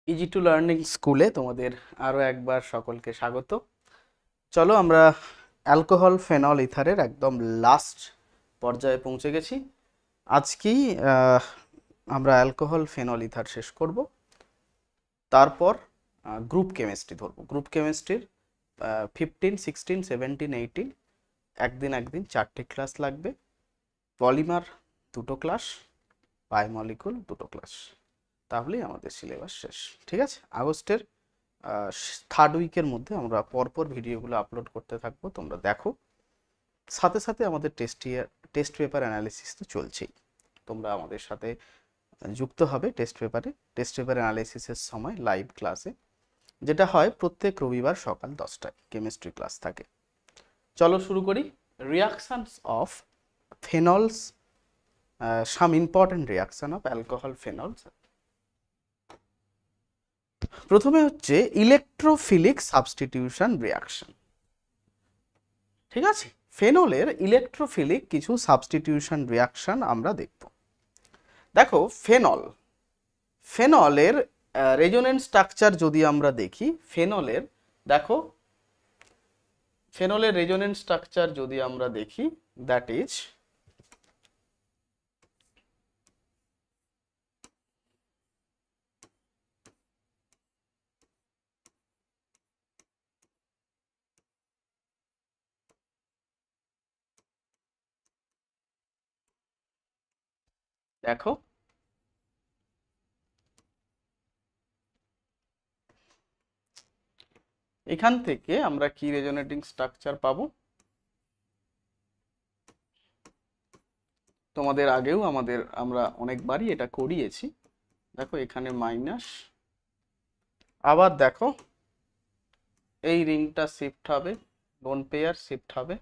Easy to learning স্কুলে তোমাদের আরও একবার সকলকে স্বাগত। চলো আমরা অ্যালকোহল ফেনল ইথারের একদম লাস্ট পর্যায়ে পৌঁছে গেছি। আজকেই আমরা অ্যালকোহল ফেনল ইথার শেষ করব। তারপর গ্রুপ কেমিস্ট্রি ধরবো। গ্রুপ কেমিস্ট্রির 15, 16, 17, 18 একদিন চারটে ক্লাস লাগবে। পলিমার দুটো ক্লাস, বায়োমলিকুল দুটো ক্লাস, তাহলেই আমাদের সিলেবাস শেষ। ঠিক আছে, আগস্টের থার্ড উইকের মধ্যে আমরা পরপর ভিডিওগুলো আপলোড করতে থাকবো, তোমরা দেখো। সাথে সাথে আমাদের টেস্ট পেপার অ্যানালিসিস তো চলছেই, তোমরা আমাদের সাথে যুক্ত হবে টেস্ট পেপার অ্যানালিসিসের সময় লাইভ ক্লাসে, যেটা হয় প্রত্যেক রবিবার সকাল 10টায় কেমিস্ট্রি ক্লাস থাকে। চলো শুরু করি। Reactions of phenols, some important reaction of alcohol phenols. প্রথমে হচ্ছে ইলেকট্রোফিলিক সাবস্টিটিউশন রিয়াকশন। ঠিক আছে, ফেনলের ইলেকট্রোফিলিক কিছু সাবস্টিটিউশন রিয়াকশন আমরা দেখব। দেখো, ফেনলের রেজোনেন্স স্ট্রাকচার যদি আমরা দেখি, ফেনলের রেজোনেন্স স্ট্রাকচার যদি আমরা দেখি, দ্যাট ইজ দেখো এখান থেকে আমরা কি রেজোনেটিং স্ট্রাকচার পাবো। তোমাদের আগেও আমরা অনেকবারই এটা করিয়েছি। দেখো এখানে মাইনাস, আবার দেখো এই রিংটা শিফট হবে, লোন পেয়ার শিফট হবে,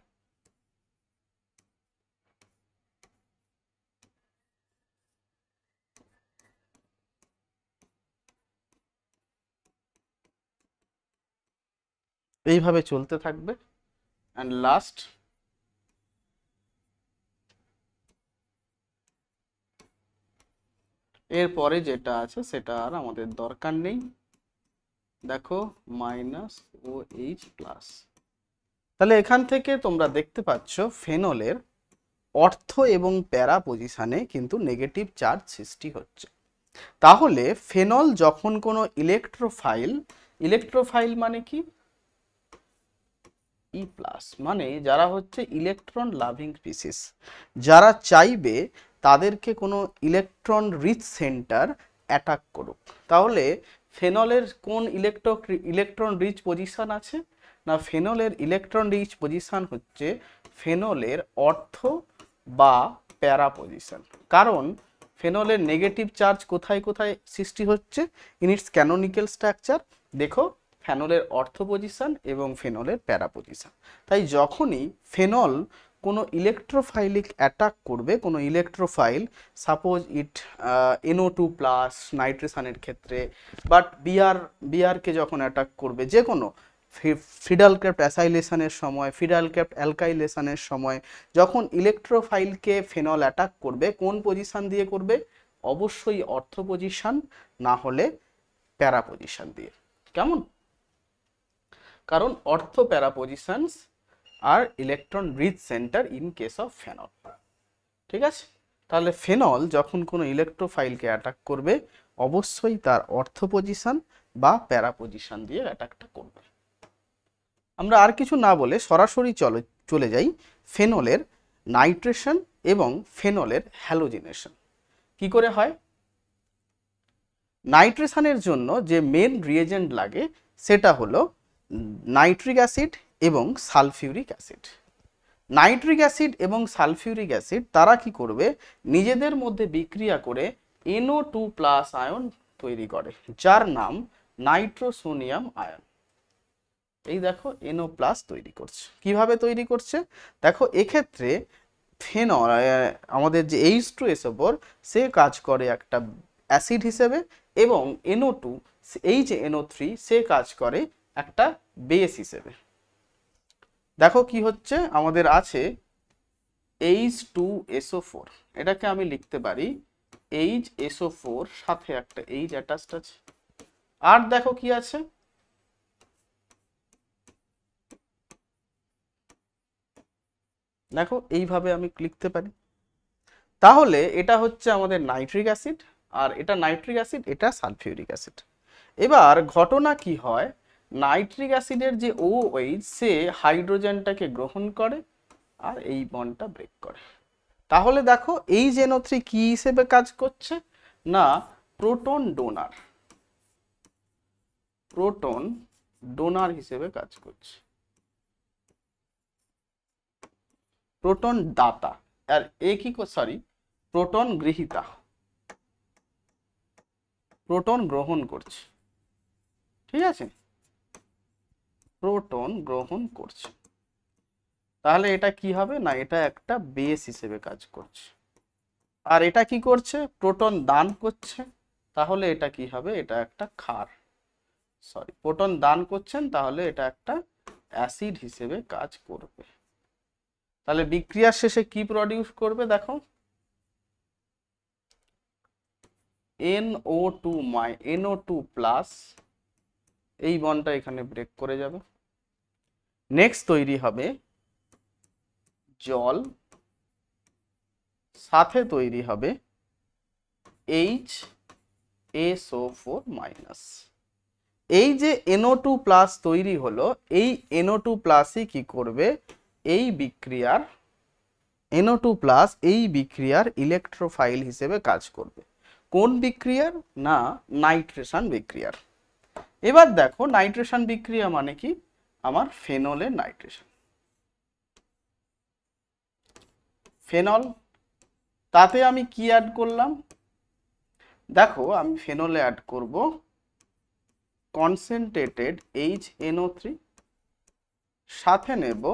এইভাবে চলতে থাকবে। অ্যান্ড লাস্ট এরপরে যেটা আছে সেটা আর আমাদের দরকার নেই। দেখো মাইনাস ও এইচ প্লাস। তাহলে এখান থেকে তোমরা দেখতে পাচ্ছ ফেনলের অর্থ এবং প্যারা পজিশনে কিন্তু নেগেটিভ চার্জ সৃষ্টি হচ্ছে। তাহলে ফেনল যখন কোনো ইলেকট্রোফাইল মানে কি, ই প্লাস, মানে যারা হচ্ছে ইলেকট্রন লাভিং স্পিসিস, যারা চাইবে তাদেরকে কোনো ইলেকট্রন রিচ সেন্টার অ্যাটাক করুক, তাহলে ফেনলের কোন ইলেকট্রন রিচ পজিশন আছে না, ফেনলের ইলেকট্রন রিচ পজিশন হচ্ছে ফেনলের অর্থ বা প্যারা পজিশন। কারণ ফেনলের নেগেটিভ চার্জ কোথায় কোথায় সৃষ্টি হচ্ছে ইন ইটস ক্যানোনিক্যাল স্ট্রাকচার। দেখো, ফেনলের অর্থ পজিশন এবং ফেনলের প্যারা পজিশন। তাই যখনই ফেনল কোনো ইলেকট্রোফাইলিক অ্যাটাক করবে, কোনো ইলেকট্রোফাইল, সাপোজ ইট NO2 প্লাস নাইট্রেশনের ক্ষেত্রে, বাট বিআরকে যখন অ্যাটাক করবে, যে কোনো ফিডাল ক্রেপ্ট অ্যাসাইলেশনের সময়, ফিডাল ক্রেপ্ট অ্যালকাইলেশনের সময়, যখন ইলেকট্রোফাইলকে ফেনল অ্যাটাক করবে, কোন পজিশন দিয়ে করবে? অবশ্যই অর্থ পজিশন, না হলে প্যারা পজিশন দিয়ে। কেমন? কারণ অর্থ প্যারা পজিশনস আর electron rich centre in case of phenol. ঠিক আছে, তাহলে ফেনল যখন কোনো ইলেকট্রোফাইলকে অ্যাটাক করবে, অবশ্যই তার অর্থ পজিশন বা প্যারা পজিশন দিয়ে অ্যাটাকটা করবে। আমরা আর কিছু না বলে সরাসরি চলে যাই ফেনলের নাইট্রেশন এবং ফেনলের হ্যালোজিনেশন। কি করে হয়? নাইট্রেশনের জন্য যে মেন রিয়েজেন্ট লাগে সেটা হলো নাইট্রিক অ্যাসিড এবং সালফিউরিক অ্যাসিড। নাইট্রিক অ্যাসিড এবং সালফিউরিক অ্যাসিড তারা কি করবে? নিজেদের মধ্যে বিক্রিয়া করে NO2 প্লাস আয়ন তৈরি করে, যার নাম নাইট্রোসোনিয়াম আয়ন। এই দেখো NO প্লাস তৈরি করছে। কিভাবে তৈরি করছে? দেখো এক্ষেত্রে ফেনল, আমাদের যে H2SO4, সে কাজ করে একটা অ্যাসিড হিসেবে, এবং NO2, NO3, সে কাজ করে একটা বেস হিসেবে। দেখো কি হচ্ছে, আমাদের আছে H2SO4, এটাকে আমি লিখতে পারি HSO4, সাথে একটা H অ্যাটাচড আছে, আর দেখো কি আছে, দেখো এইভাবে আমি লিখতে পারি। তাহলে এটা হচ্ছে আমাদের নাইট্রিক অ্যাসিড, আর এটা নাইট্রিক অ্যাসিড, এটা সালফিউরিক অ্যাসিড। এবার ঘটনা কি হয়, নাইট্রিক অ্যাসিডের যে OH সে হাইড্রোজেনটাকে গ্রহণ করে আর এই বন্ডটা ব্রেক করে। তাহলে দেখো এই NO3 কি হিসেবে কাজ করছে, না প্রোটন ডোনার, প্রোটন ডোনার হিসেবে কাজ করছে, প্রোটন দাতা। আর এ কি, সরি, প্রোটন গৃহীতা, প্রোটন গ্রহণ করছে, ঠিক আছে, প্রোটন গ্রহণ করছে। তাহলে এটা কি হবে, না এটা একটা বেস হিসেবে কাজ করছে। আর এটা কি করছে, প্রোটন দান করছে, তাহলে এটা কি হবে, এটা একটা ক্ষার, সরি প্রোটন দান করছেন, তাহলে এটা একটা অ্যাসিড হিসেবে কাজ করবে। তাহলে বিক্রিয়ার শেষে কি প্রডিউস করবে, দেখো NO2 প্লাস, এই বন্ডটা এখানে ব্রেক করে যাবে। নেক্সট তৈরি হবে জল, সাথে তৈরি হবে HSO4 মাইনাস। এই যে NO2 প্লাস তৈরি হলো, এই NO2 প্লাসই কি করবে, এই বিক্রিয়ার NO2 প্লাস এই বিক্রিয়ার ইলেকট্রোফাইল হিসেবে কাজ করবে। কোন বিক্রিয়ার, না নাইট্রেশন বিক্রিয়ার। এবার দেখো নাইট্রেশন বিক্রিয়া মানে কি, আমার ফেনলের নাইট্রেশন, ফেনল, তাতে আমি কি অ্যাড করলাম, দেখো আমি ফেনলে অ্যাড করব কনসেন্ট্রেটেড HNO3, সাথে নেব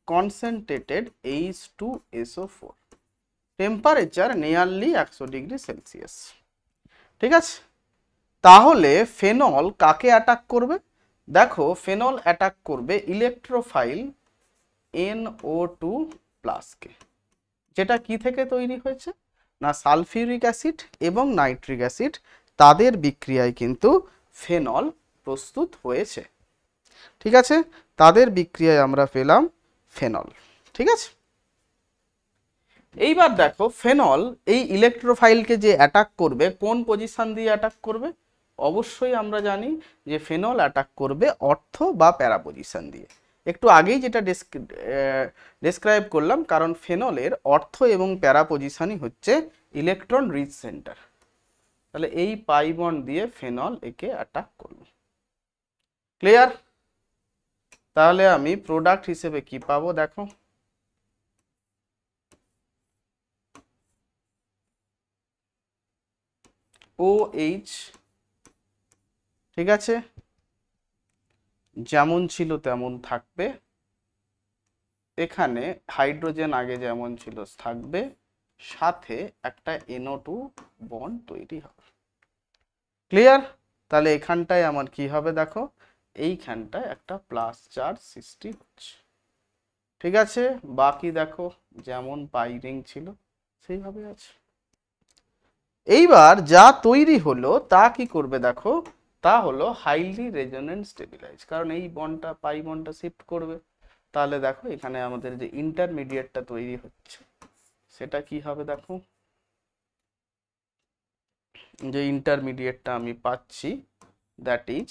concentrated H2SO4, temperature nearly 100 degree Celsius, ঠিক আছে। তাহলে ফেনল কাকে অ্যাটাক করবে, দেখো ফেনল অ্যাটাক করবে ইলেকট্রোফাইল NO2 প্লাসকে, যেটা কি থেকে তৈরি হয়েছে, না সালফিউরিক অ্যাসিড এবং নাইট্রিক অ্যাসিড তাদের বিক্রিয়ায় কিন্তু ফেনল প্রস্তুত হয়েছে, ঠিক আছে। তাদের বিক্রিয়ায় আমরা পেলাম ফেনল, ঠিক আছে। এইবার দেখো ফেনল এই ইলেকট্রোফাইলকে যে অ্যাটাক করবে, কোন পজিশন দিয়ে অ্যাটাক করবে, অবশ্যই আমরা জানি যে ফেনল অ্যাটাক করবে অর্থ বা প্যারা পজিশন দিয়ে। একটু আগেই যেটা ডেসক্রাইব করলাম, কারণ ফেনলের অর্থ এবং প্যারা পজিশনই হচ্ছে ইলেকট্রন রিচ সেন্টার। তাহলে এই পাই বন্ড দিয়ে ফেনল একে অ্যাটাক করবে, ক্লিয়ার। তাহলে আমি প্রোডাক্ট হিসেবে কি পাবো, দেখো OH, ঠিক আছে, যেমন ছিল তেমন থাকবে, এখানে হাইড্রোজেন আগে যেমন ছিল থাকবে, সাথে একটা NO2 বন্ড তৈরি হবে, ক্লিয়ার। তাহলে এখানটায় আমার কি হবে, দেখো এইখানটায় একটা প্লাস চার্জ সৃষ্টি হচ্ছে, ঠিক আছে। বাকি দেখো যেমন পাই রিং ছিল সেইভাবে আছে। এইবার যা তৈরি হলো তা কি করবে, দেখো তা হলো হাইলি রেজোনেন্ট স্টেবিলাইজ, কারণ এই বন্ডটা পাই বন্ডটা শিফট করবে। তাহলে দেখো এখানে আমাদের যে ইন্টারমিডিয়েটটা তৈরি হচ্ছে সেটা কি হবে, দেখো যে ইন্টারমিডিয়েটটা আমি পাচ্ছি, দ্যাট ইজ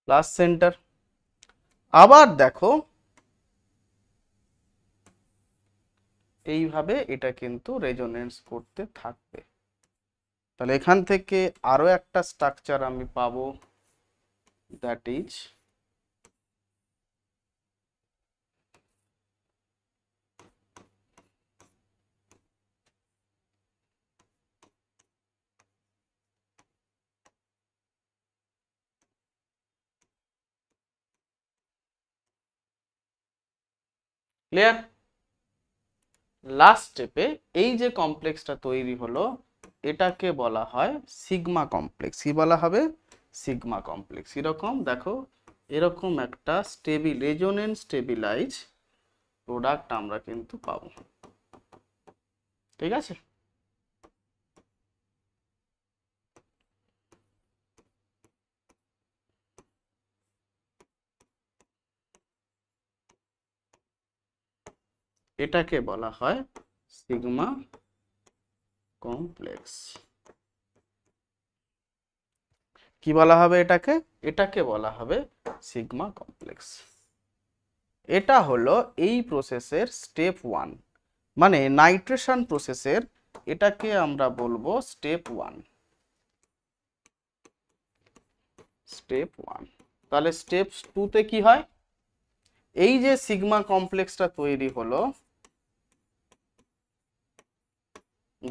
প্লাস সেন্টার। আবার দেখো এইভাবে এটা কিন্তু রেজোনেন্স করতে থাকবে। তাহলে এখান থেকে আরো একটা স্ট্রাকচার আমি পাবো, দ্যাট ইজ ক্লিয়ার। লাস্ট স্টেপে এই যে কমপ্লেক্সটা তৈরি হলো, এটাকে বলা হয় সিগমা কমপ্লেক্স। কি বলা হবে? Sigma complex. এরকম দেখো, এরকম একটা রেজোনেন্স স্টেবিলাইজ প্রোডাক্ট আমরা কিন্তু পাবো। ঠিক আছে? এটাকে বলা হয় সিগমা কমপ্লেক্স। কি বলা হবে এটাকে? এটাকে বলা হবে সিগমা কমপ্লেক্স। এটা হলো এই প্রসেসের স্টেপ 1, মানে নাইট্রেশন প্রসেসের এটাকে আমরা বলবো স্টেপ 1। স্টেপ 1। তাহলে স্টেপ 2 তে কি হয়? এই যে সিগমা কমপ্লেক্সটা তৈরি হলো,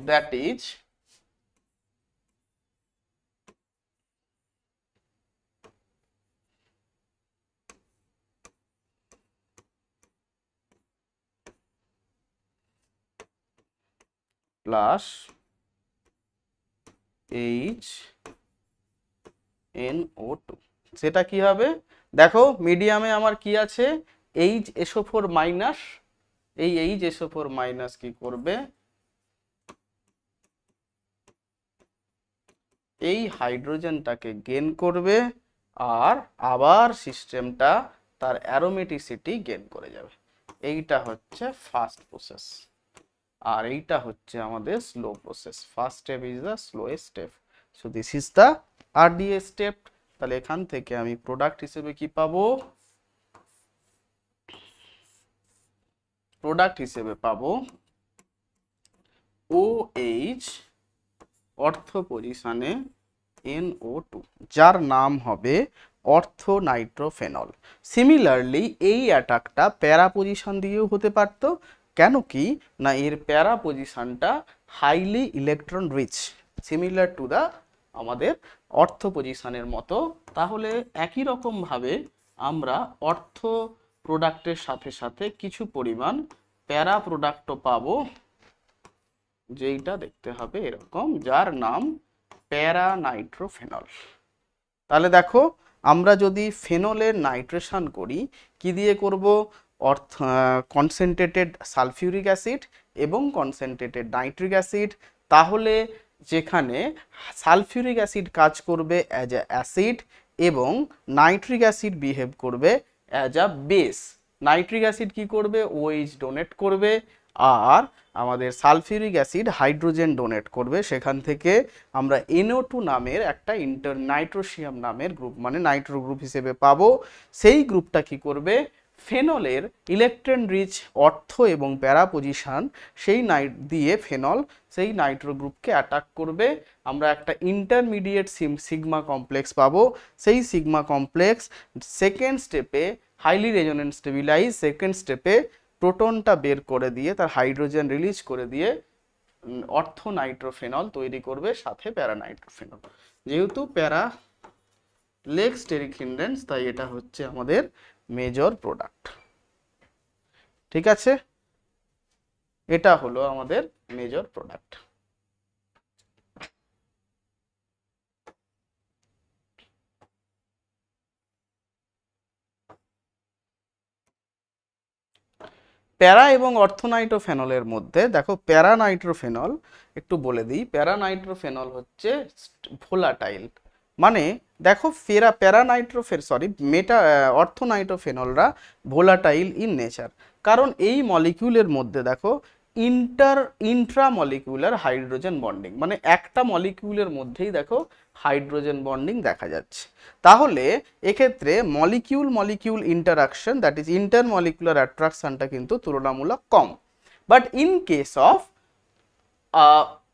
দ্যাট ইজ প্লাস HNO2। সেটা কি হবে? দেখো মিডিয়ামে আমার কি আছে? HSO4 minus. এই HSO4 মাইনাস কি করবে? এই হাইড্রোজেনটাকে গেন করবে, আর আবার সিস্টেমটা তার অ্যারোমেটিসিটি গেন করে যাবে। এইটা হচ্ছে ফার্স্ট প্রসেস, আর এইটা হচ্ছে আমাদের slow process. First step is the slowest step, so this is the RDA step. তাহলে এখান থেকে আমি প্রোডাক্ট হিসেবে কি পাবো? প্রোডাক্ট হিসেবে পাবো OH অর্থ পজিশনে NO2, যার নাম হবে অর্থ নাইট্রোফেনল। সিমিলারলি এই অ্যাটাকটা প্যারা পজিশন দিয়েও হতে পারত। কেন কি না, এর প্যারা পজিশনটা highly electron rich, similar to the আমাদের অর্থ পজিশনের মতো। তাহলে একই রকম ভাবে আমরা অর্থ প্রোডাক্টের সাথে সাথে কিছু পরিমাণ প্যারা প্রোডাক্টও পাবো, যেইটা দেখতে হবে এরকম, যার নাম প্যারা নাইট্রোফেনল। তাহলে দেখো, আমরা যদি ফেনলের নাইট্রেশন করি, কি দিয়ে করব? কনসেন্ট্রেটেড সালফিউরিক অ্যাসিড এবং কনসেন্ট্রেটেড নাইট্রিক অ্যাসিড। তাহলে যেখানে সালফিউরিক অ্যাসিড কাজ করবে অ্যাজ এ অ্যাসিড এবং নাইট্রিক অ্যাসিড বিহেভ করবে as a base. Nitric acid কি করবে? OH ডোনেট করবে, আর আমাদের সালফিউরিক অ্যাসিড হাইড্রোজেন ডোনেট করবে। সেখান থেকে আমরা NO2 নামের একটা নাইট্রোসিয়াম নামের গ্রুপ, মানে নাইট্রো গ্রুপ হিসেবে পাবো। সেই গ্রুপটা কি করবে? ফেনলের ইলেকট্রন রিচ অর্থ এবং প্যারা পজিশন সেই দিয়ে ফেনল সেই নাইট্রো গ্রুপকে অ্যাটাক করবে। আমরা একটা ইন্টারমিডিয়েট সিগমা কমপ্লেক্স পাবো। সেই সিগমা কমপ্লেক্স সেকেন্ড স্টেপে হাইলি রেজোনেন্স স্টেবিলাইজ, সেকেন্ড স্টেপে প্রোটনটা বের করে দিয়ে তার হাইড্রোজেন রিলিজ করে দিয়ে অর্থ নাইট্রোফেনল তৈরি করবে, সাথে প্যারা নাইট্রোফেনল। যেহেতু প্যারা লেগ স্টেরিক হিন্ড্রেন্স, তাই এটা হচ্ছে আমাদের মেজর প্রোডাক্ট। ঠিক আছে? এটা হলো আমাদের মেজর প্রোডাক্ট। প্যারা এবং অর্থোনাইট্রোফেনলের মধ্যে দেখো, প্যারা নাইট্রোফেনল একটু বলে দিই। প্যারা নাইট্রোফেনল হচ্ছে ভোলাটাইল, মানে দেখো অর্থোনাইট্রোফেনলরা ভোলাটাইল ইন নেচার। কারণ এই মলিকিউলের মধ্যে দেখো ইন্ট্রামলিকিউলার হাইড্রোজেন বন্ডিং, মানে একটা মলিকিউলের মধ্যেই দেখো হাইড্রোজেন বন্ডিং দেখা যাচ্ছে। তাহলে এক্ষেত্রে molecule interaction, that is intermolecular অ্যাট্রাকশনটা কিন্তু তুলনামূলক কম। But in case of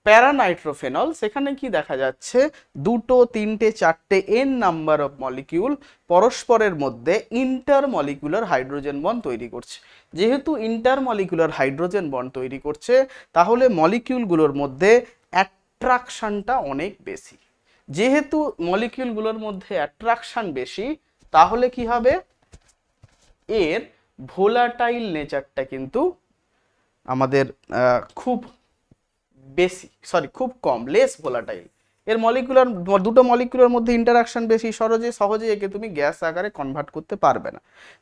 paranitrophenol, সেখানে কি দেখা যাচ্ছে? 2, 3, 4 n নাম্বার অফ মলিকিউল পরস্পরের মধ্যে ইন্টারমলিকুলার হাইড্রোজেন বন্ড তৈরি করছে। যেহেতু ইন্টারমলিকুলার হাইড্রোজেন বন্ড তৈরি করছে, তাহলে মলিকিউলগুলোর মধ্যে অ্যাট্রাকশনটা অনেক বেশি। যেহেতু মলিকিউলগুলোর মধ্যে অ্যাট্রাকশন বেশি, তাহলে কি হবে? এর ভোলাটাইল নেচারটা কিন্তু আমাদের খুব বেশি, সরি খুব কম, লেস ভোলাটাইল। এর মলিকুলার, দুটো মলিকুলার মধ্যে ইন্টারাকশন বেশি, সহজে একে তুমি গ্যাস আকারে কনভার্ট করতে পারবে না।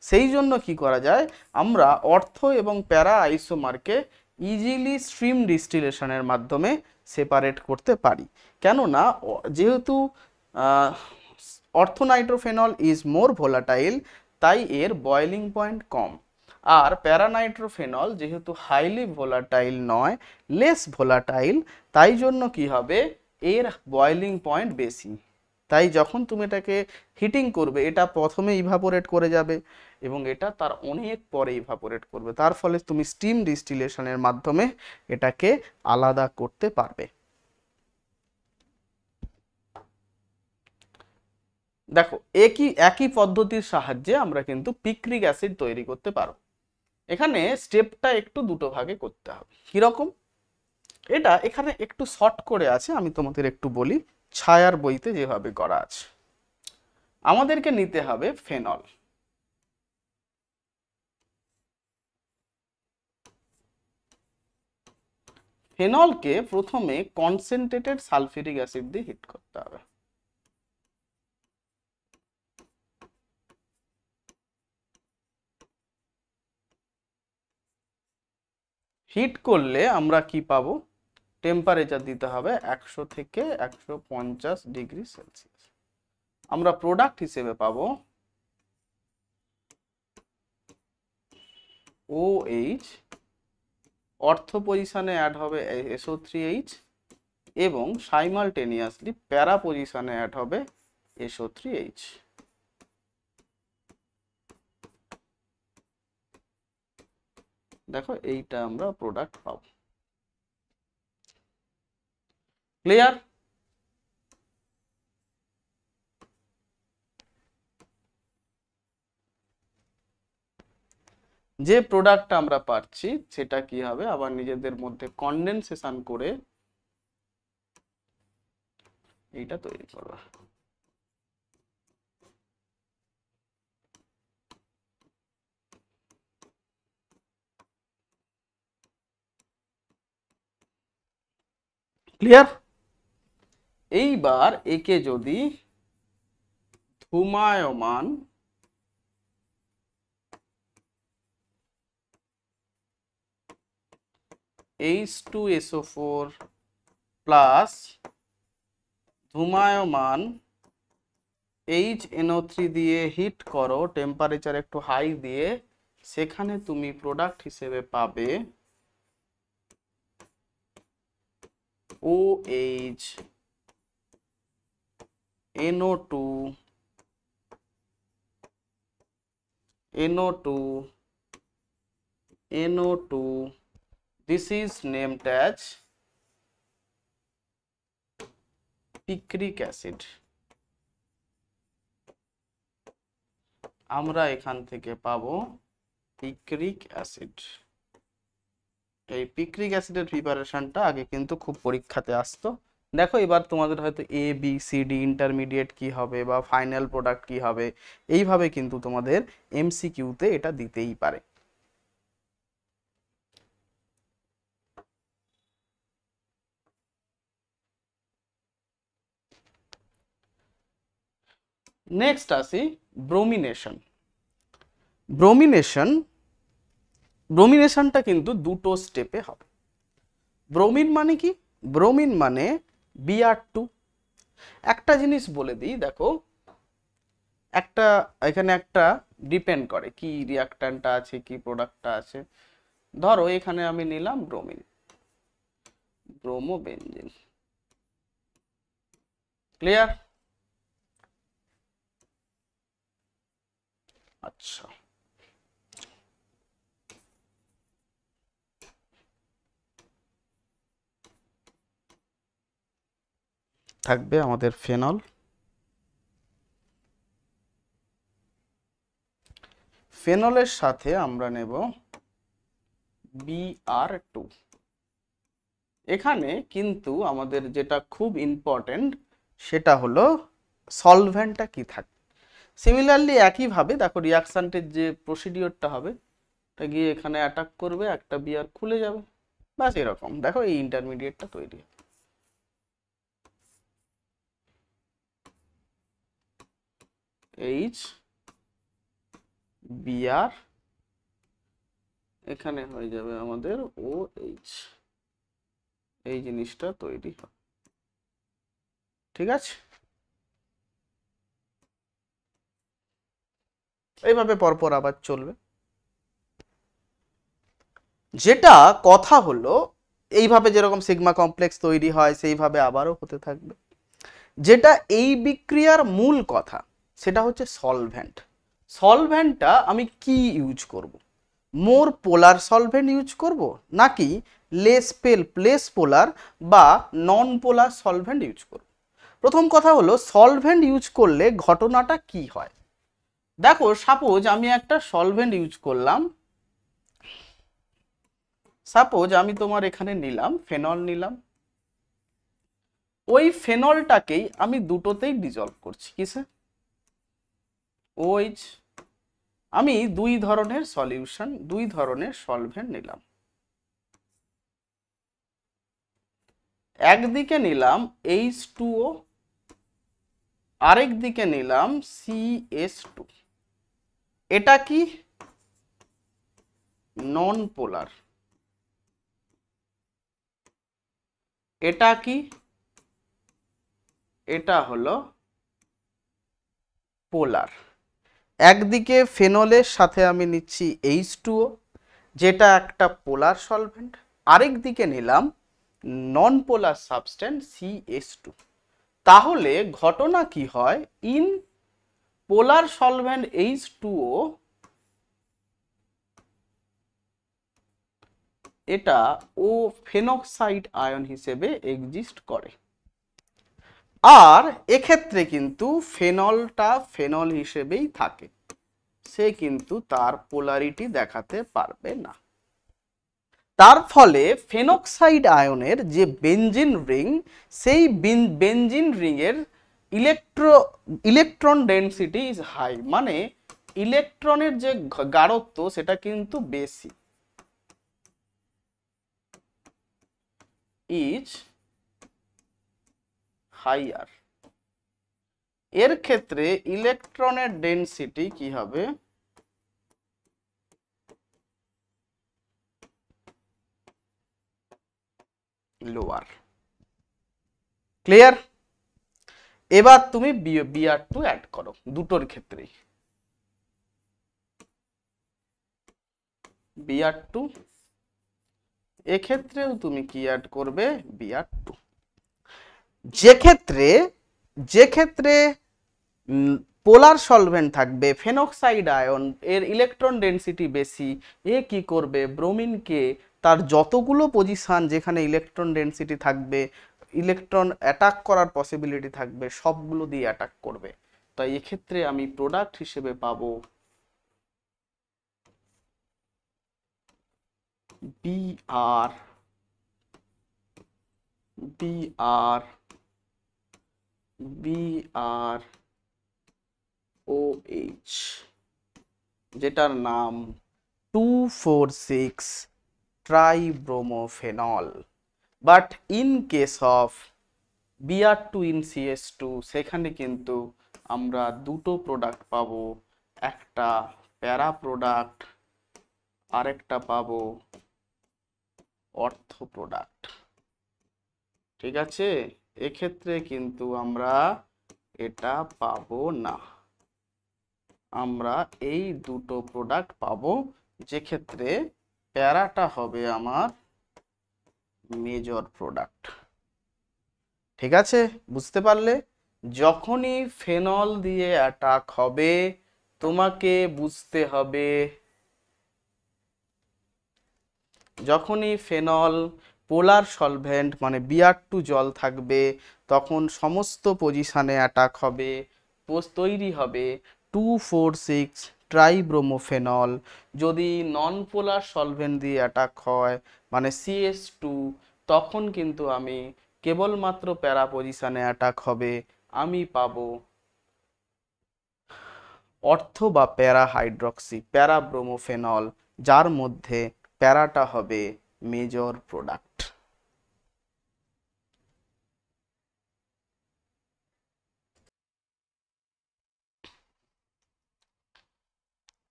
সেই জন্য কি করা যায়, আমরা অর্থো এবং প্যারা আইসোমারকে ইজিলি স্ট্রিম ডিস্টিলেশনের মাধ্যমে সেপারেট করতে পারি। কেননা যেহেতু অর্থোনাইট্রোফেনল ইজ মোর ভোলাটাইল, তাই এর বয়েলিং পয়েন্ট কম। আর প্যারানাইট্রোফেনল যেহেতু হাইলি ভোলাটাইল নয়, লেস ভোলাটাইল, তাই জন্য কি হবে, এর বয়েলিং পয়েন্ট বেশি। তাই যখন তুমি এটাকে হিটিং করবে, এটা প্রথমে ইভাপোরেট করে যাবে এবং এটা তার অনেক পরে ইভাপোরেট করবে, তার ফলে তুমি স্টিম ডিস্টিলেশনের মাধ্যমে এটাকে আলাদা করতে পারবে। দেখো একই পদ্ধতির সাহায্যে আমরা কিন্তু পিক্রিক অ্যাসিড তৈরি করতে পারবো। এখানে স্টেপটা একটু দুটো ভাগে করতে হবে। কিরকম, এটা এখানে একটু শর্ট করে আছে, আমি তোমাদের একটু বলি, ছায়ার বইতে যেভাবে করা আছে। আমাদেরকে নিতে হবে ফেনল। ফেনলকে প্রথমে কনসেন্ট্রেটেড সালফিউরিক অ্যাসিড দিয়ে হিট করতে হবে। হিট করলে আমরা কি পাবো, টেম্পারেচার দিতে হবে 100 থেকে 150 ডিগ্রি সেলসিয়াস। আমরা প্রোডাক্ট হিসেবে পাবো OH, অর্থ পজিশনে অ্যাড হবে SO3H এবং সাইমালটেনিয়াসলি প্যারা পজিশনে অ্যাড হবে SO3H। দেখো এইটা আমরা প্রোডাক্ট পাবো। ক্লিয়ার? যে প্রোডাক্টটা আমরা পাচ্ছি সেটা কি হবে, আবার নিজেদের মধ্যে কনডেনসেশন করে এইটা তৈরি করবে। ক্লিয়ার? এইবার একে যদি ধূমায়মান H2SO4 প্লাস ধূমায়মান HNO3 দিয়ে হিট করো, টেম্পারেচার একটু হাই দিয়ে, সেখানে তুমি প্রোডাক্ট হিসেবে পাবে OH, NO2, NO2, this is named as picric acid। আমরা এখান থেকে পাবো পিক্রিক অ্যাসিড। এই পিক্রিক অ্যাসিডের প্রিপারেশনটা আগে কিন্তু খুব পরীক্ষাতে আসতো। দেখো এবার তোমাদের হয়তো ABCD ইন্টারমিডিয়েট কি হবে বা ফাইনাল প্রোডাক্ট কি হবে, এইভাবে কিন্তু তোমাদের MCQতে এটা দিতেই পারে। নেক্সট আসি ব্রোমিনেশন। ব্রোমিনেশনটা কিন্তু দুটো স্টেপে হবে। ব্রোমিন মানে কি, ব্রোমিন মানে Br2। একটা জিনিস বলে দিই, দেখো এখানে একটা ডিপেন্ড করে কি রিঅ্যাক্ট্যান্টটা আছে, কি প্রোডাক্টটা আছে। ধরো এখানে আমি নিলাম ব্রোমিন, ব্রোমোবেনজিন। ক্লিয়ার? আচ্ছা, থাকবে আমাদের ফেনল। ফেনলের সাথে আমরা নেব Br2। এখানে কিন্তু আমাদের যেটা খুব ইম্পর্টেন্ট সেটা হলো সলভেন্টটা কি থাকে। সিমিলারলি একইভাবে দেখো রিয়াকশনটির যে প্রসিডিওরটা হবে, এটা গিয়ে এখানে অ্যাটাক করবে, একটা বিয়ার খুলে যাবে, বাস এরকম দেখো এই ইন্টারমিডিয়েটটা তৈরি হয়। এইচ বিআর, এখানে হয়ে যাবে আমাদের ও এইচ, এই জিনিসটা তৈরি হয়। ঠিক আছে, এইভাবে পরপর আবার চলবে। যেটা কথা হলো এইভাবে যেরকম সিগমা কমপ্লেক্স তৈরি হয় সেইভাবে আবারও হতে থাকবে। যেটা এই বিক্রিয়ার মূল কথা সেটা হচ্ছে সলভেন্ট। সলভেন্টটা আমি কি ইউজ করব? মোর পোলার সলভেন্ট ইউজ করব নাকি লেস পোলার বা নন পোলার সলভেন্ট ইউজ করব? প্রথম কথা হলো সলভেন্ট ইউজ করলে ঘটনাটা কি হয়। দেখো সাপোজ আমি একটা সলভেন্ট ইউজ করলাম, সাপোজ আমি তোমার এখানে নিলাম ফেনল নিলাম, ওই ফেনলটাকেই আমি দুটোতেই ডিজলভ করছি কিসে, ওইচ। আমি দুই ধরনের সলিউশন, দুই ধরনের সলভেন্ট নিলাম। একদিকে নিলাম H2O, আরেক দিকে নিলাম CS2। এটা কি নন পোলার, এটা কি, এটা হলো পোলার। একদিকে ফেনলের সাথে আমি নিচ্ছি H2O যেটা একটা পোলার সলভেন্ট, আরেক দিকে নিলাম নন পোলার সাবস্টেন্স CS2। তাহলে ঘটনা কি হয়, ইন পোলার সলভেন্ট H2O এটা ও ফেনক্সাইড আয়ন হিসেবে এক্সিস্ট করে। আর এক্ষেত্রে কিন্তু ফেনলটা ফেনল হিসেবেই থাকে, সে কিন্তু তার পোলারিটি দেখাতে পারবে না। তার ফলে ফেনক্সাইড আয়নের যে বেনজিন রিং, সেই বেনজিন রিং এর ইলেকট্রন ডেনসিটি ইজ হাই, মানে ইলেকট্রনের যে গাঢ়ত্ব সেটা কিন্তু বেশি, ইজ হাইয়ার। এর ক্ষেত্রে ইলেকট্রনের ডেনসিটি কি হবে, লোয়ার। ক্লিয়ার? এবার তুমি Br2 অ্যাড করো দুটোর ক্ষেত্রেই। Br2 এক্ষেত্রেও তুমি কি অ্যাড করবে, Br2। যে ক্ষেত্রে পোলার সলভেন্ট থাকবে, ফেনক্সাইড আয়ন এর ইলেকট্রন ডেনসিটি বেশি, এ কি করবে, ব্রোমিনকে তার যতগুলো পজিশন যেখানে ইলেকট্রন ডেনসিটি থাকবে, ইলেকট্রন অ্যাটাক করার পসিবিলিটি থাকবে, সবগুলো দিয়ে অ্যাটাক করবে। তাই এক্ষেত্রে আমি প্রোডাক্ট হিসেবে পাবো Br, Br, Br OH, যেটার নাম 2,4,6 tribromophenol. But in case of Br2 in CS2 সেখানে কিন্তু আমরা দুটো প্রোডাক্ট পাবো, একটা প্যারা প্রোডাক্ট আর একটা পাবো অর্থ প্রোডাক্ট। ঠিক আছে, এক্ষেত্রে কিন্তু আমরা এটা পাবো না, আমরা এই দুটো প্রোডাক্ট পাবো, যে ক্ষেত্রে প্যারাটা হবে আমার মেজর প্রোডাক্ট। ঠিক আছে, বুঝতে পারলে? যখনই ফেনল দিয়ে অ্যাটাক হবে তোমাকে বুঝতে হবে, যখনই ফেনল পোলার সলভেন্ট মানে Br2 জল থাকবে তখন সমস্ত পজিশনে অ্যাটাক হবে, তৈরি হবে 2,4,6 ট্রাইব্রোমোফেনল। যদি নন পোলার সলভেন্ট দিয়ে অ্যাটাক হয় মানে CS2, তখন কিন্তু আমি কেবলমাত্র প্যারা পজিশনে অ্যাটাক হবে, আমি পাবো অর্থ বা প্যারা হাইড্রক্সি প্যারাব্রোমোফেনল, যার মধ্যে প্যারাটা হবে মেজর প্রোডাক্ট।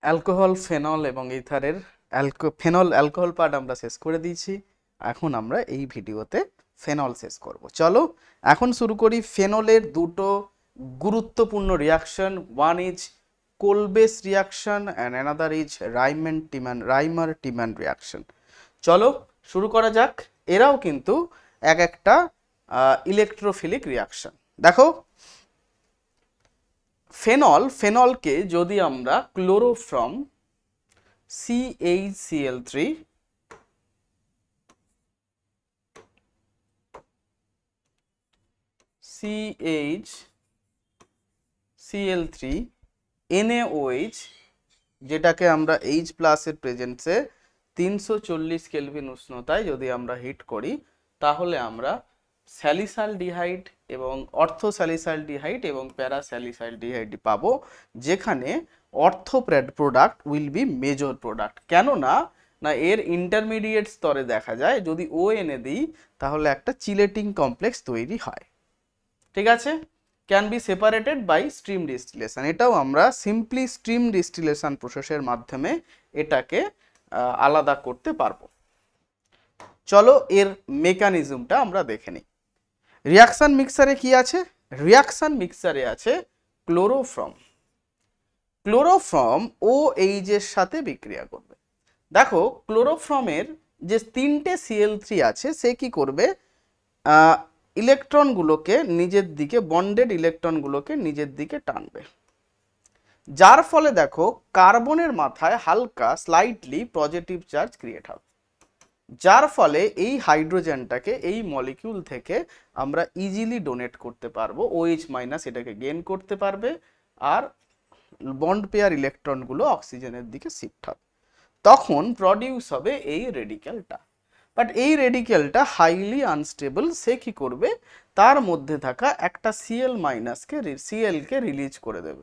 অ্যালকোহল, ফেনল এবং ইথারের ফেনল অ্যালকোহল পার্ট আমরা শেষ করে দিয়েছি। এখন আমরা এই ভিডিওতে ফেনল শেষ করব। চলো এখন শুরু করি ফেনলের দুটো গুরুত্বপূর্ণ reaction. One is Kolbe's reaction and another is Reimer Tiemann reaction. চলো শুরু করা যাক। এরাও কিন্তু এক একটা ইলেকট্রোফিলিক রিয়াকশন। দেখো ফেনলকে যদি আমরা ক্লোরোফর্ম CHCl3 NaOH, যেটাকে আমরা H প্লাসের প্রেজেন্সে 340 কেলভিন উষ্ণতায় যদি আমরা হিট করি, তাহলে আমরা স্যালিসালডিহাইড এবং অর্থোস্যালিসালডিহাইড এবং প্যারাস্যালিসালডিহাইড পাবো, যেখানে অর্থ product will be major product. কেননা এর ইন্টারমিডিয়েট স্তরে দেখা যায় যদি ONA দিই তাহলে একটা চিলেটিং কমপ্লেক্স তৈরি হয়। ঠিক আছে, can be separated by steam distillation. এটাও আমরা সিম্পলি স্ট্রিম ডিস্টিলেশন প্রসেসের মাধ্যমে এটাকে আলাদা করতে পারবো। চলো এর মেকানিজমটা আমরা দেখে নিই। রিয়াকশন মিক্সারে কি আছে? রিয়াকশন মিক্সারে আছে ক্লোরোফর্ম। ক্লোরোফর্ম OH এর সাথে বিক্রিয়া করবে। দেখো ক্লোরোফর্মের যে 3টে Cl3 আছে, সে কি করবে? ইলেকট্রনগুলোকে নিজের দিকে, বন্ডেড ইলেকট্রনগুলোকে নিজের দিকে টানবে, যার ফলে দেখো কার্বনের মাথায় হালকা স্লাইটলি পজিটিভ চার্জ ক্রিয়েট হবে, যার ফলে এই হাইড্রোজেনটাকে এই মলিকিউল থেকে আমরা ইজিলি ডোনেট করতে পারবো। OH- এটাকে গেইন করতে পারবে আর বন্ড পেয়ার ইলেকট্রনগুলো অক্সিজেনের দিকে শিফট হবে। তখন প্রডিউস হবে এই রেডিক্যালটা। বাট এই রেডিক্যালটা হাইলি আনস্টেবল। সে কি করবে? তার মধ্যে থাকা একটা Cl- কে রিলিজ করে দেবে।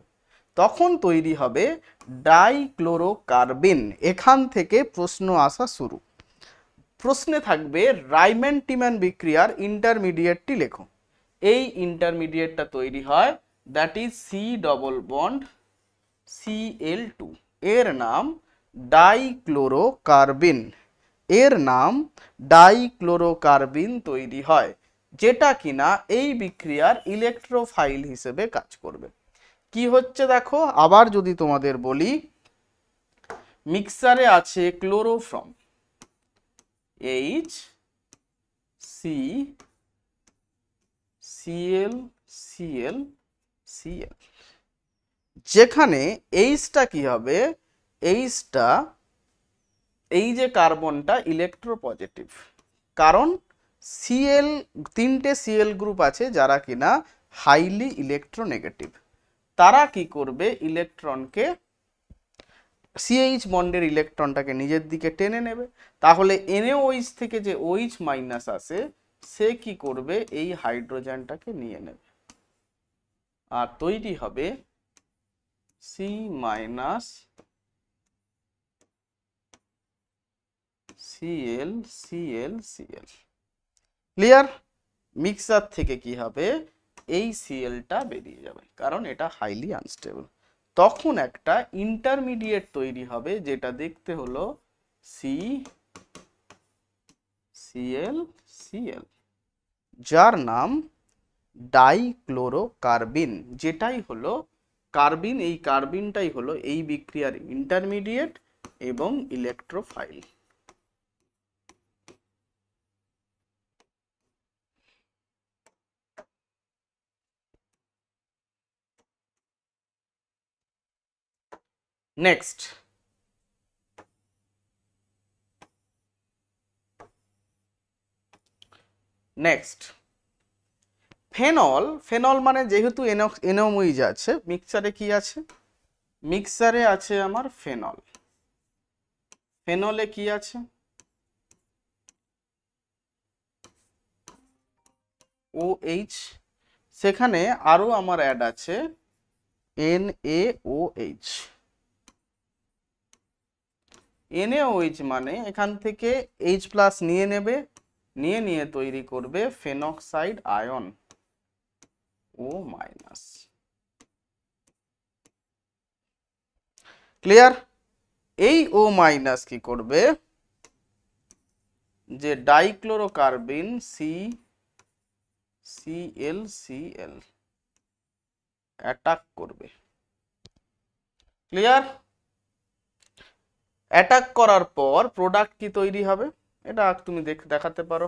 তখন তৈরি হবে ডাইক্লোরোকার্বিন। এখান থেকে প্রশ্ন আসা শুরু। প্রশ্নে থাকবে রাইম্যান টিম্যান বিক্রিয়ার ইন্টারমিডিয়েটটি লেখো। এই ইন্টারমিডিয়েটটা তৈরি হয়, that is C double bond Cl2। এর নাম ডাইক্লোরোকার্বিন। এর নাম ডাইক্লোরোকার্বিন তৈরি হয়, যেটা কিনা এই বিক্রিয়ার ইলেকট্রোফাইল হিসেবে কাজ করবে। কি হচ্ছে দেখো, আবার যদি তোমাদের বলি, মিক্সারে আছে ক্লোরোফর্ম HCl, যেখানে এইচটা কি হবে? এইচটা, এই যে কার্বনটা ইলেকট্রোপজিটিভ, কারণ তিনটে Cl গ্রুপ আছে যারা কিনা হাইলি ইলেকট্রোনেগেটিভ। তারা কি করবে? ইলেকট্রনকে, CH বন্ডের ইলেকট্রনটাকে নিজের দিকে টেনে নেবে। তাহলে NaOH থেকে যে OH- আসে, সে কি করবে? এই হাইড্রোজেনটাকে নিয়ে নেবে আর তৈরি হবে C- Cl। ক্লিয়ার? মিক্সার থেকে কি হবে? এই Clটা বেরিয়ে যাবে, কারণ এটা হাইলি আনস্টেবল। তখন একটা ইন্টারমিডিয়েট তৈরি হবে, যেটা দেখতে হলো CCl, যার নাম ডাইক্লোরোকার্বিন, যেটাই হলো কার্বিন। এই কার্বিনটাই হলো এই বিক্রিয়ার ইন্টারমিডিয়েট এবং ইলেকট্রোফাইল। নেক্সট, ফেনল মানে যেহেতু NaOH আছে, মিক্সারে কি আছে? মিক্সারে আছে আমার ফেনল। ফেনলে কি আছে? OH। সেখানে আরো আমার অ্যাড আছে NaOH। NaOH মানে এখান থেকে H প্লাস নিয়ে নেবে, নিয়ে তৈরি করবে phenoxide ion O minus. Clear? এই O মাইনাস কি করবে, যে ডাইক্লোরোকার্বিন CCl অ্যাটাক করবে। ক্লিয়ার? অ্যাটাক করার পর প্রোডাক্ট কি তৈরি হবে, এটা তুমি দেখাতে পারো।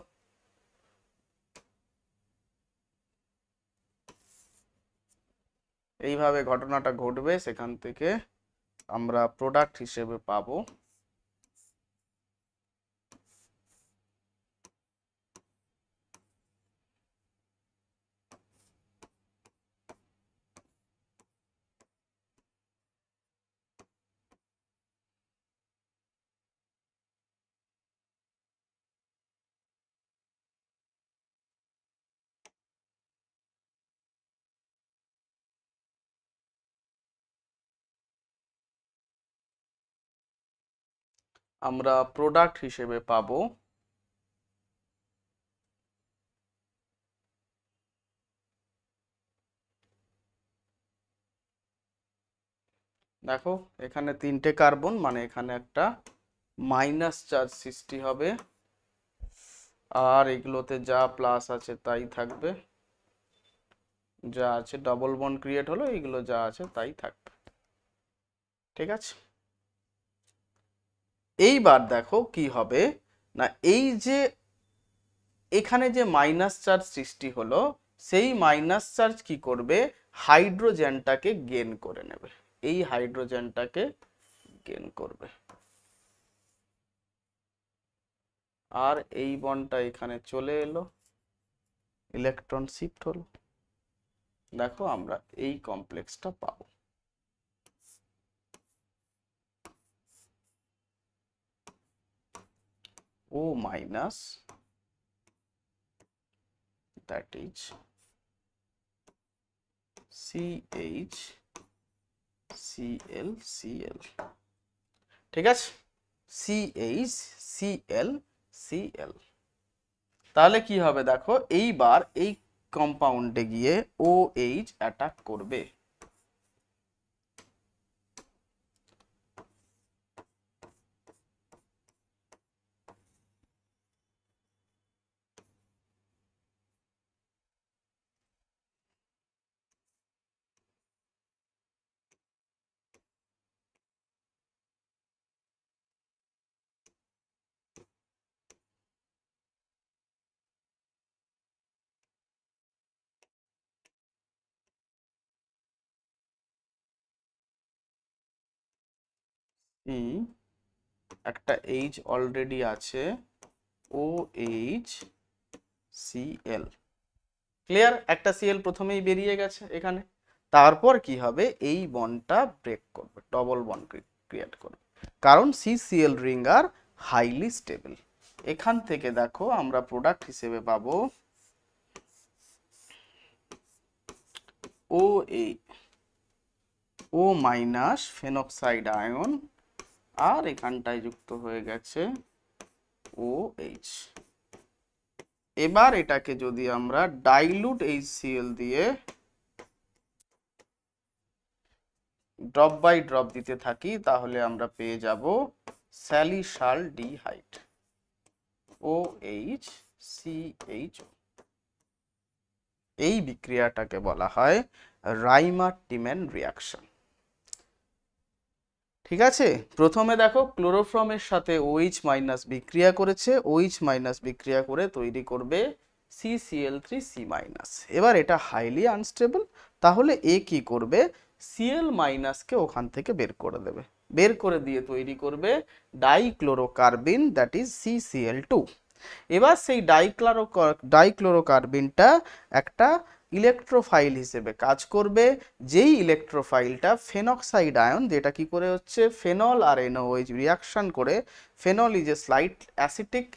এইভাবে ঘটনাটা ঘটবে, সেখান থেকে আমরা প্রোডাক্ট হিসেবে পাবো আমরা প্রোডাক্ট হিসেবে পাবো দেখো এখানে 3টে কার্বন, মানে এখানে একটা মাইনাস চার্জ সৃষ্টি হবে, আর এগুলোতে যা প্লাস আছে তাই থাকবে, যা আছে ডবল বন্ড ক্রিয়েট হলো, এইগুলো যা আছে তাই থাকবে। ঠিক আছে, এইবার দেখো কি হবে না, এই যে এখানে যে মাইনাস চার্জ সৃষ্টি হলো, সেই মাইনাস চার্জ কি করবে, হাইড্রোজেনটাকে গেন করে নেবে, এই হাইড্রোজেনটাকে গেন করবে, আর এই বন্ডটা এখানে চলে এলো, ইলেকট্রন শিফট হলো। দেখো আমরা এই কমপ্লেক্সটা পাবো। O minus, that is CHClCl। ঠিক আছে, CHClCl। তাহলে কি হবে দেখো, এইবার এই কম্পাউন্ডে গিয়ে OH অ্যাটাক করবে। একটা H অলরেডি আছে, OHCl। ক্লিয়ার? একটা Cl প্রথমেই বেরিয়ে গেছে এখানে, তারপর কি হবে, এই বন্ডটা ব্রেক করবে, ডবল বন্ড ক্রিয়েট করবে, কারণ CCl ring are highly stable. এখান থেকে দেখো আমরা প্রোডাক্ট হিসেবে পাবো O মাইনাস ফেনক্সাইড আয়ন, আর এখানটায় যুক্ত হয়ে গেছে OH। এবার এটাকে যদি আমরা ডাইলুট HCl দিয়ে ড্রপ বাই ড্রপ দিতে থাকি, তাহলে আমরা পেয়ে যাব স্যালিসালডিহাইড OHCHO। এই বিক্রিয়াটাকে বলা হয় রাইমার-টিম্যান রিঅ্যাকশন। ঠিক আছে, প্রথমে দেখো ক্লোরোফর্মের সাথে OH মাইনাস বিক্রিয়া করেছে, OH মাইনাস বিক্রিয়া করে তৈরি করবে CCl3C মাইনাস। এবার এটা হাইলি আনস্টেবল, তাহলে এ কি করবে, Cl মাইনাসকে ওখান থেকে বের করে দেবে, বের করে দিয়ে তৈরি করবে ডাইক্লোরোকার্বিন, দ্যাট ইজ CCl2। এবার সেই ডাইক্লোরোকার্বিনটা একটা ইলেকট্রোফাইল হিসেবে কাজ করবে, যেই ইলেকট্রোফাইলটা ফেনক্সাইড আয়ন, যেটা কি করে হচ্ছে ফেনল আর NaOH রিয়াকশন করে, phenol is a slight acetic,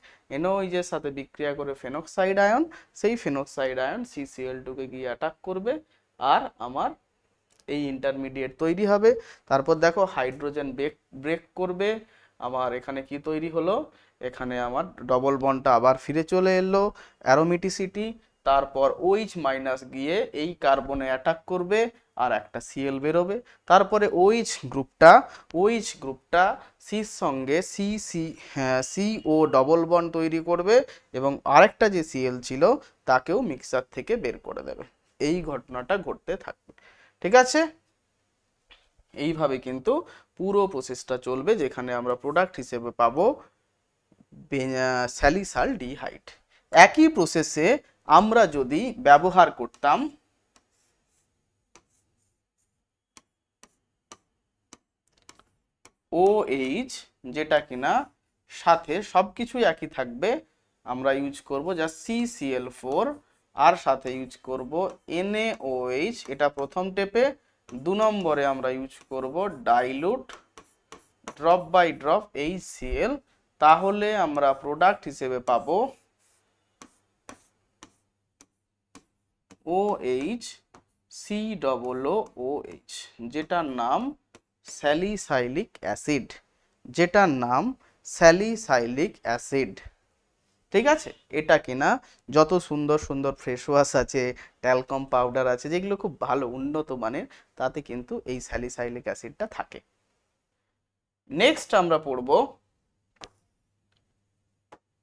NaOH এর সাথে বিক্রিয়া করে ফেনক্সাইড আয়ন, সেই ফেনক্সাইড আয়ন CCl2 কে গিয়ে অ্যাটাক করবে, আর আমার এই ইন্টারমিডিয়েট তৈরি হবে। তারপর দেখো হাইড্রোজেন ব্রেক করবে, আমার এখানে কি তৈরি হলো, এখানে আমার ডবল বন্ডটা আবার ফিরে চলে এলো অ্যারোমেটিসিটি, তারপর OH মাইনাস গিয়ে এই কার্বনে অ্যাটাক করবে আর একটা Cl বেরোবে, তারপরে OH গ্রুপটা সির সঙ্গে CO ডবল বন্ড তৈরি করবে এবং আরেকটা যে Cl ছিল তাকেও মিক্সার থেকে বের করে দেবে। এই ঘটনাটা ঘটতে থাকবে, ঠিক আছে। এইভাবে কিন্তু পুরো প্রসেসটা চলবে, যেখানে আমরা প্রোডাক্ট হিসেবে পাবো স্যালিসালডিহাইড। একই প্রসেসে আমরা যদি ব্যবহার করতাম OH, যেটা কিনা সাথে সবকিছুই একই থাকবে, আমরা ইউজ করব যা CCl4, আর সাথে ইউজ করব NaOH, এটা প্রথম স্টেপে। 2 নম্বরে আমরা ইউজ করব dilute drop by drop HCl, তাহলে আমরা প্রোডাক্ট হিসেবে পাবো OH COOH, যেটার নাম স্যালিসাইলিক অ্যাসিড, ঠিক আছে। এটা কিনা যত সুন্দর সুন্দর ফ্রেশ ওয়াশ আছে, ট্যালকম পাউডার আছে, যেগুলো খুব ভালো উন্নত মানের, তাতে কিন্তু এই স্যালিসাইলিক অ্যাসিডটা থাকে। নেক্সট আমরা পড়ব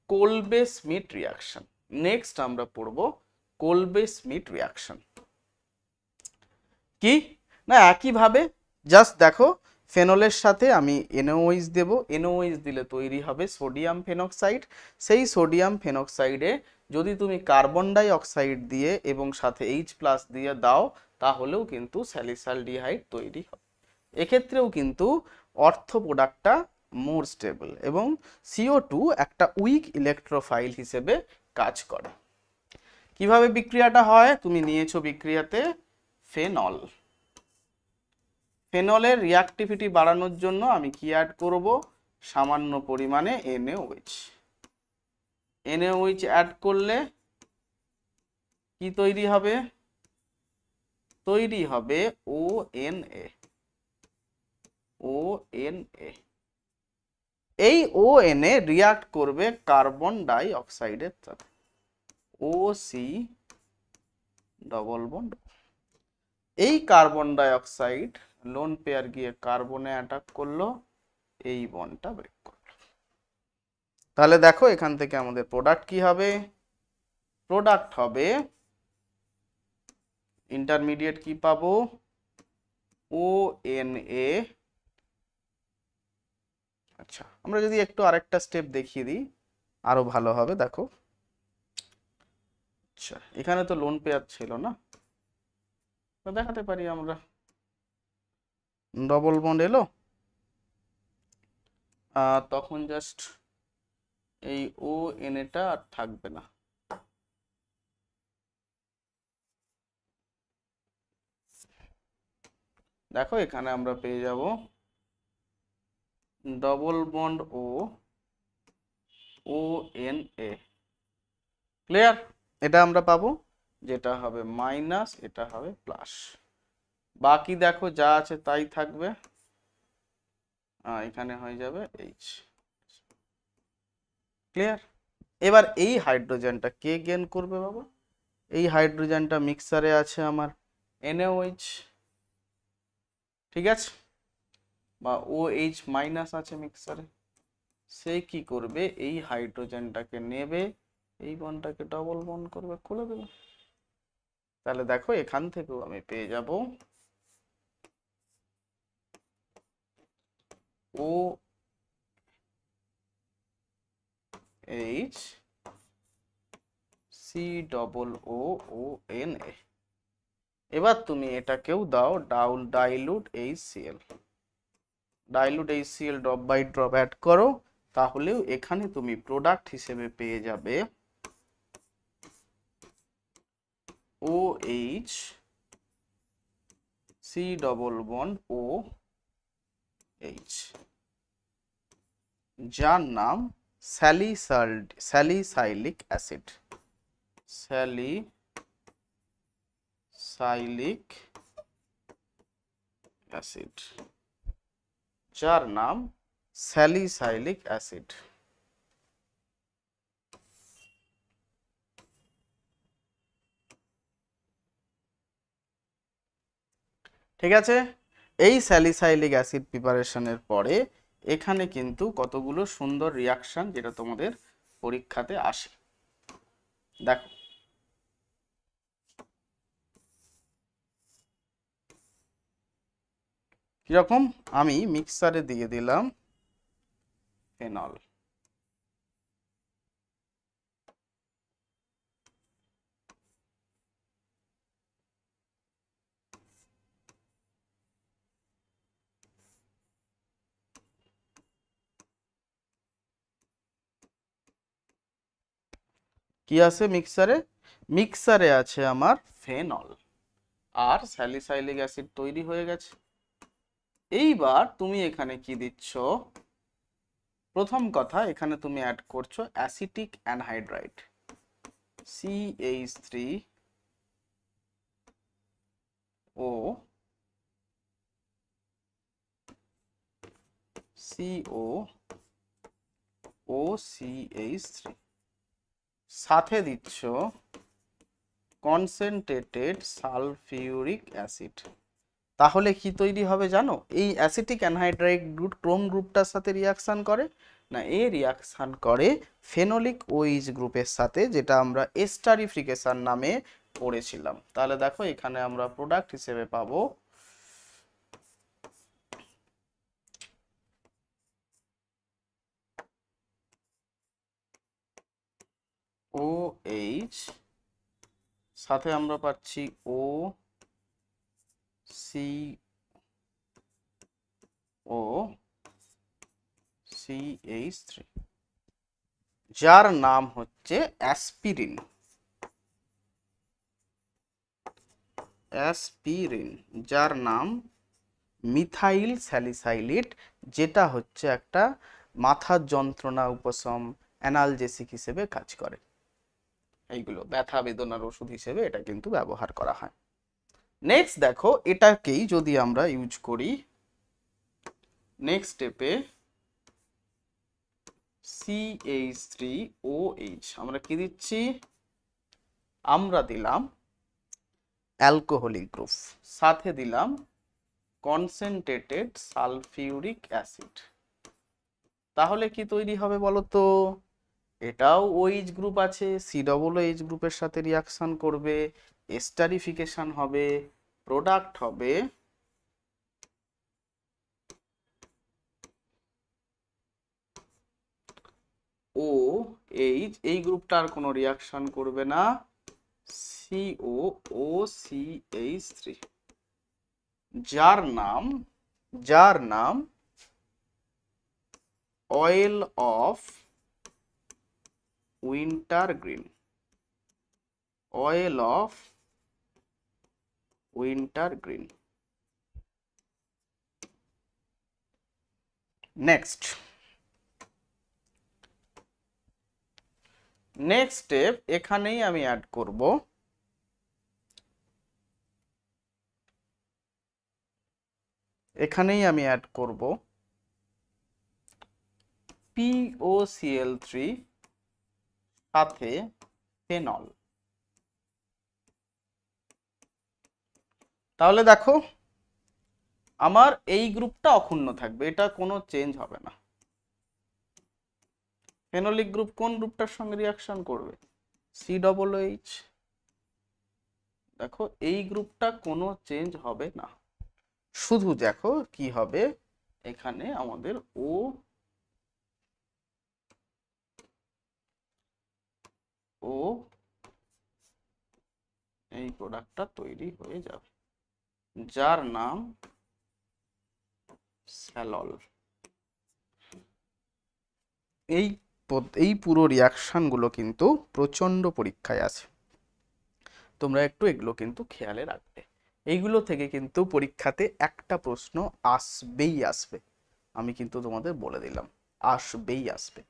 কোলবে স্মিথ রিয়াকশন। কি না, একইভাবে জাস্ট দেখো, ফেনলের সাথে আমি NaOH দেব, NaOH দিলে তৈরি হবে সোডিয়াম ফেনক্সাইড। সেই সোডিয়াম ফেনক্সাইডে যদি তুমি কার্বন ডাই অক্সাইড দিয়ে এবং সাথে H+ দিয়ে দাও, তাহলেও কিন্তু স্যালিসালডিহাইড তৈরি হবে। এক্ষেত্রেও কিন্তু অর্থ প্রোডাক্টটা মোর স্টেবল এবং CO2 একটা উইক ইলেকট্রোফাইল হিসেবে কাজ করে। কিভাবে বিক্রিয়াটা হয়, তুমি নিয়েছো বিক্রিয়াতে ফেনলের রিঅ্যাক্টিভিটি বাড়ানোর জন্য আমি কি অ্যাড করব, সামান্য পরিমাণে NaOH অ্যাড করলে কি তৈরি হবে, ONA। এই ONA রিঅ্যাক্ট করবে কার্বন ডাই অক্সাইডের সাথে, OC ডবল বন্ড। এই carbon die oxide lone pair গিয়ে কার্বনে অ্যাটাক করলো, এই বন্ডটা ব্রেক করলো। তাহলে দেখো এখান থেকে আমাদের প্রোডাক্ট কি হবে, প্রোডাক্ট হবে ইন্টারমিডিয়েট কি পাবো, ONA। আচ্ছা, আমরা যদি একটু আরেকটা স্টেপ দেখিয়ে দিই আরো ভালো হবে। দেখো, আচ্ছা এখানে তো লোন পেয়ার ছিল না, তো দেখাতে পারি আমরা, ডবল বন্ড এলো, তখন জাস্ট এই ONA-টা আর থাকবে না। দেখো এখানে আমরা পেয়ে যাব ডবল বন্ড ONA। ক্লিয়ার? এটা আমরা পাবো, যেটা হবে মাইনাস, এটা হবে প্লাস, বাকি দেখো যা আছে তাই থাকবে, এখানে হয়ে যাবে H। ক্লিয়ার? এবার এই হাইড্রোজেনটা কে গেইন করবে বাবা, এই হাইড্রোজেনটা মিক্সারে আছে আমার NaOH, ঠিক আছে, বা OH মাইনাস আছে মিক্সারে, সে কি করবে, এই হাইড্রোজেনটাকে নেবে, এই বন্ডটাকে ডবল বন্ড করবে, খুলে দেবে। তাহলে দেখো এখান থেকেও আমি পেয়ে যাব OH COONA। এবার তুমি এটাকেও দাও dilute HCl drop by drop add করো, তাহলেও এখানে তুমি প্রোডাক্ট হিসেবে পেয়ে যাবে OH C double bond OH, যার নাম স্যালিসাইলিক অ্যাসিড, যার নাম স্যালিসাইলিক অ্যাসিড। ঠিক আছে, এই স্যালিসাইলিক অ্যাসিড প্রিপারেশনের পরে এখানে কিন্তু কতগুলো সুন্দর রিয়াকশন যেটা তোমাদের পরীক্ষাতে আসে। দেখো, কিরকম, আমি মিক্সারে দিয়ে দিলাম ফেনল, কি আছে মিক্সারে? মিক্সারে আছে আমার ফেনল, আর স্যালিসাইলিক অ্যাসিড তৈরি হয়ে গেছে। এইবার তুমি এখানে কি দিচ্ছ? প্রথম কথা, এখানে তুমি অ্যাড করছো অ্যাসিটিক অ্যানহাইড্রাইড, CH3O COOCH3, সাথে দিচ্ছ কনসেন্ট্রেটেড সালফিউরিক অ্যাসিড। তাহলে কি তৈরি হবে জানো? এই অ্যাসিটিক অ্যানহাইড্রাইড গ্রুপ ক্রোম গ্রুপটার সাথে রিয়াকশন করে না, এ রিয়াকশন করে ফেনোলিক OH গ্রুপের সাথে, যেটা আমরা এস্টারিফিকেশন নামে পড়েছিলাম। তাহলে দেখো এখানে আমরা প্রোডাক্ট হিসেবে পাবো OH, সাথে আমরা পাচ্ছি COCH3, যার নাম হচ্ছে অ্যাসপিরিন। যার নাম মিথাইল স্যালিসাইলেট, যেটা হচ্ছে একটা মাথার যন্ত্রণা উপশম অ্যানালজেসিক হিসেবে কাজ করে। এইগুলো ব্যথা বেদনার ওষুধ হিসেবে এটা কিন্তু ব্যবহার করা হয়। নেক্সট দেখো, এটাকেই যদি আমরা ইউজ করি নেক্সট স্টেপে, CH3OH, আমরা কি দিচ্ছি? আমরা দিলাম অ্যালকোহলিক গ্রুপ, সাথে দিলাম কনসেন্ট্রেটেড সালফিউরিক অ্যাসিড। তাহলে কি তৈরি হবে বলো তো? এটাও OH গ্রুপ আছে, COOH গ্রুপের সাথে রিয়াকশন করবে, এস্টারিফিকেশন হবে, প্রোডাক্ট হবে OH, এই গ্রুপটা আর কোনো রিয়াকশন করবে না, COOCH3, যার নাম oil of wintergreen, oil of wintergreen. Next step, এখানেই আমি অ্যাড করব POCl3 সাথে ফেনল। তাহলে দেখো আমার এই গ্রুপটা অক্ষুণ্ণ থাকবে, এটা কোনো চেঞ্জ হবে না। ফেনোলিক গ্রুপ কোন গ্রুপটার সঙ্গে রিয়াকশন করবে? COOH। দেখো এই গ্রুপটা কোনো চেঞ্জ হবে না, শুধু দেখো কি হবে, এখানে আমাদের এই প্রোডাক্টটা তৈরি হয়ে যাবে, যার নাম স্যালল। এই পুরো রিয়াকশনগুলো কিন্তু প্রচণ্ড পরীক্ষায় আছে, তোমরা একটু এগুলো কিন্তু খেয়ালে রাখবে। এইগুলো থেকে কিন্তু পরীক্ষাতে একটা প্রশ্ন আসবেই আসবে, আমি কিন্তু তোমাদের বলে দিলাম, আসবেই আসবে।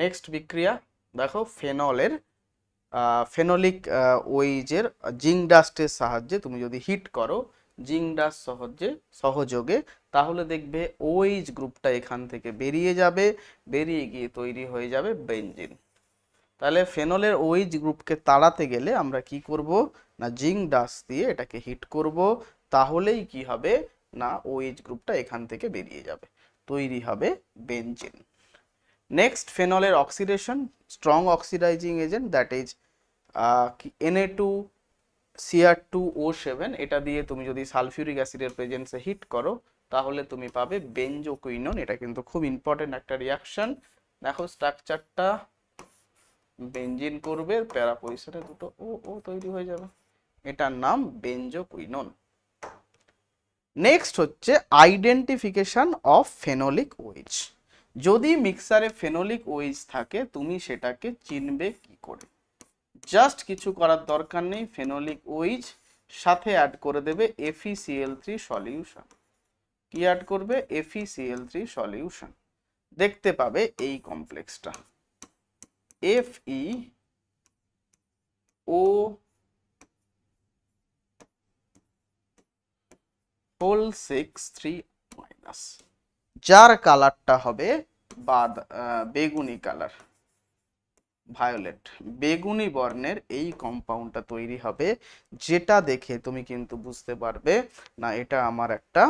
নেক্সট বিক্রিয়া দেখো, ফেনলের ফেনোলিক ওইজের জিঙ্ক ডাস্টের সাহায্যে তুমি যদি হিট করো জিঙ্ক ডাস্ট সহযোগে, তাহলে দেখবে ওইচ গ্রুপটা এখান থেকে বেরিয়ে যাবে, বেরিয়ে গিয়ে তৈরি হয়ে যাবে বেনজিন। তাহলে ফেনলের ওইচ গ্রুপকে তাড়াতে গেলে আমরা কি করব না জিঙ্ক ডাস্ট দিয়ে এটাকে হিট করব, তাহলেই কি হবে না ওইচ গ্রুপটা এখান থেকে বেরিয়ে যাবে, তৈরি হবে বেনজিন। নেক্সট ফেনলের oxidation, strong oxidising agent that is Na2Cr2O7, এটা দিয়ে তুমি যদি সালফিউরিক অ্যাসিডের প্রেজেন্সে হিট করো তাহলে তুমি পাবে বেনজোকুইনন। এটা কিন্তু খুব ইম্পর্টেন্ট একটা রিয়াকশন। দেখো স্ট্রাকচারটা বেনজিন করবে, প্যারা পজিশনে দুটো ও ও তৈরি হয়ে যাবে, এটার নাম বেনজোকুইনন। নেক্সট হচ্ছে আইডেন্টিফিকেশন অফ ফেনোলিক ওইচ। যদি মিক্সারে ফেনোলিক ওইচ থাকে তুমি সেটাকে চিনবে কি করে? জাস্ট কিছু করার দরকার নেই, ফেনোলিক ওইচ সাথে অ্যাড করে দেবে FeCl3 সলিউশন। কি অ্যাড করবে? FeCl3 solution. দেখতে পাবে এই কমপ্লেক্সটা FeO6 3-, যার কালারটা হবে বেগুনি কালার, ভায়োলেট, বেগুনি বর্ণের এই কম্পাউন্ডটা তৈরি হবে, যেটা দেখে তুমি কিন্তু বুঝতে পারবে না এটা আমার একটা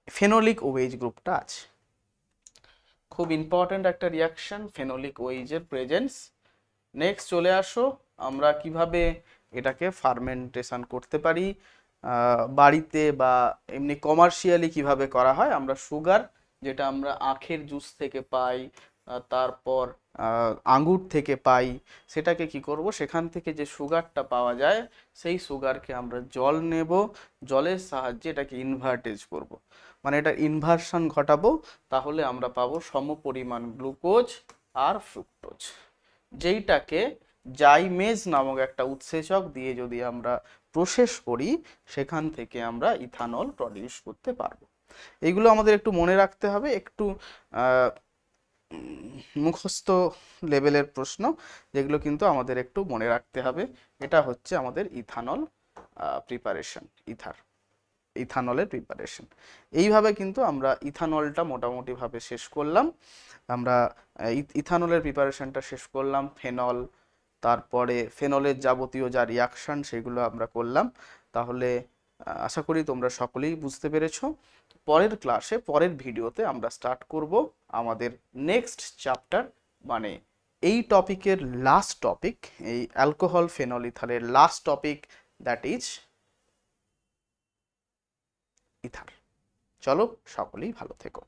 ফেনোলিক ওয়েজ গ্রুপটা আছে। খুব ইম্পর্টেন্ট একটা রিয়াকশন ফেনোলিক ওয়েজের প্রেজেন্স। নেক্সট চলে আসো আমরা কিভাবে এটাকে ফার্মেন্টেশন করতে পারি বাড়িতে বা এমনি কমার্শিয়ালি কিভাবে করা হয়। আমরা সুগার, যেটা আমরা আখের জুস থেকে পাই, তারপর আঙ্গুর থেকে পাই, সেটাকে কি করব, সেখান থেকে যে সুগারটা পাওয়া যায় সেই সুগারকে আমরা জল নেব, জলের সাহায্যে এটাকে ইনভার্টেজ করব, মানে এটা ইনভার্সন ঘটাবো, তাহলে আমরা পাবো সমপরিমাণ গ্লুকোজ আর ফ্রুক্টোজ, যেইটাকে জাইমেজ নামক একটা উৎসেচক দিয়ে যদি আমরা প্রসেস করি সেখান থেকে আমরা ইথানল প্রডিউস করতে পারবো। এইগুলো আমাদের একটু মনে রাখতে হবে, একটু মুখস্থ লেভেলের প্রশ্ন, যেগুলো কিন্তু আমাদের একটু মনে রাখতে হবে। এটা হচ্ছে আমাদের ইথানল প্রিপারেশন, ইথানলের প্রিপারেশন। এইভাবে কিন্তু আমরা ইথানলটা মোটামুটিভাবে শেষ করলাম। আমরা ইথানলের প্রিপারেশনটা শেষ করলাম, ফেনল, তারপরে ফেনলের যাবতীয় যা রিয়াকশন সেগুলো আমরা করলাম। তাহলে আশা করি তোমরা সকলেই বুঝতে পেরেছো। পরের ক্লাসে, পরের ভিডিওতে আমরা স্টার্ট করব আমাদের নেক্সট চ্যাপ্টার, মানে এই টপিকের লাস্ট টপিক, এই অ্যালকোহল ফেনল ইথারের last topic, that is ether. চলো সকলেই ভালো থেকো।